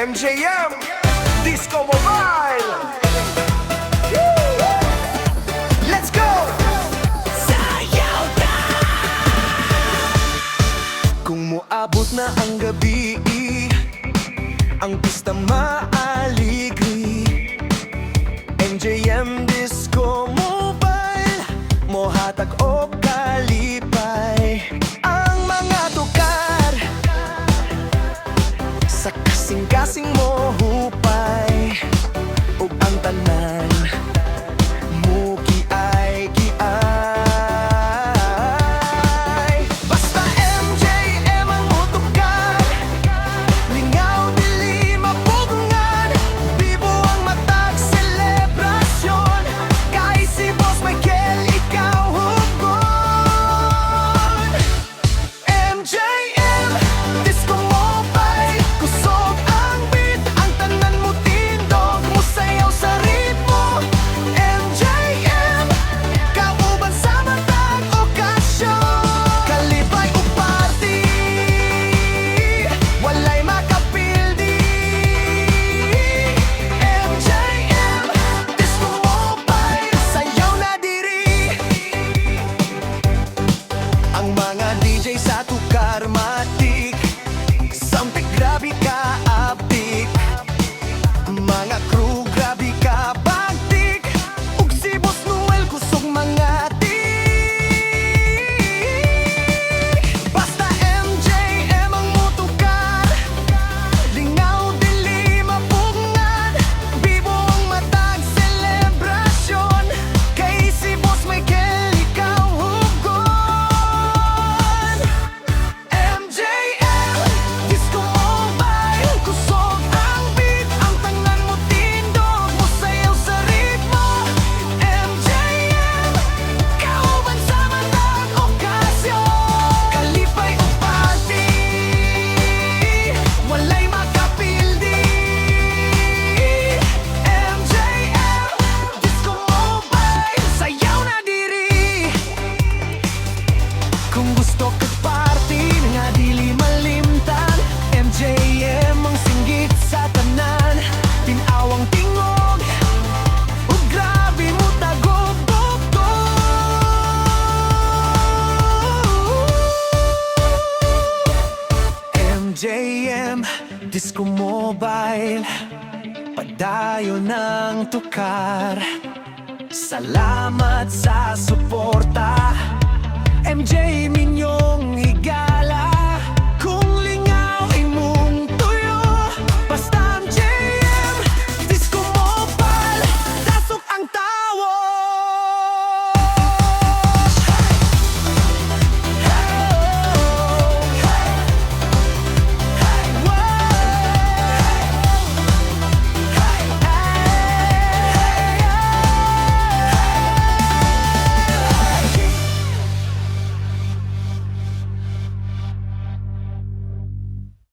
MJM Disco Mobile. Let's go! Sayaw na! Kung moabot na ang gabi, ang pista maaligri. MJM Disco Mobile, mohatag o kalipay. Ang mga tukar sa kasing-kasing mo hupay, ug ang tanan mo kiay. Basta MJM ang motukar, lingaw dili mapugngan, bibo ang matag selebrasyon. Kay si Boss Michael ikaw hugon. MJM Disco Mobile, kusog ang beat, ang tanan mo tindog, musayaw sa ritmo. MJM, kauban sa matag okasyon. Kalipay o party, walay makapildi. MJM Disco Mobile, sayaw na diri. Ang mga DJ sa tukar matik, sampik grabe ka aptik. Mga crew grabe ka bagtik, ug si Boss Noel kusog mga tik. Basta MJM ang motukar, lingaw dili mapugngan, bibo ang matag selebrasyon. Kay si Boss Michael ikaw hugon. MJM Disco Mobile, kusog ang beat, ang tanan mo tindog, musayaw sa ritmo. MJM, kauban sa matag okasyon. Kalipay o party, walay makapildi. MJM Disco Mobile, sayaw na diri. Kung gusto ka party nga dili malimtan, MJM ang singgit sa tanan. Tinawang tingog, ug grabe mo tagubugtog. MJM Disco Mobile, padayon ng tukar. Salamat sa suporta, MJ Minyong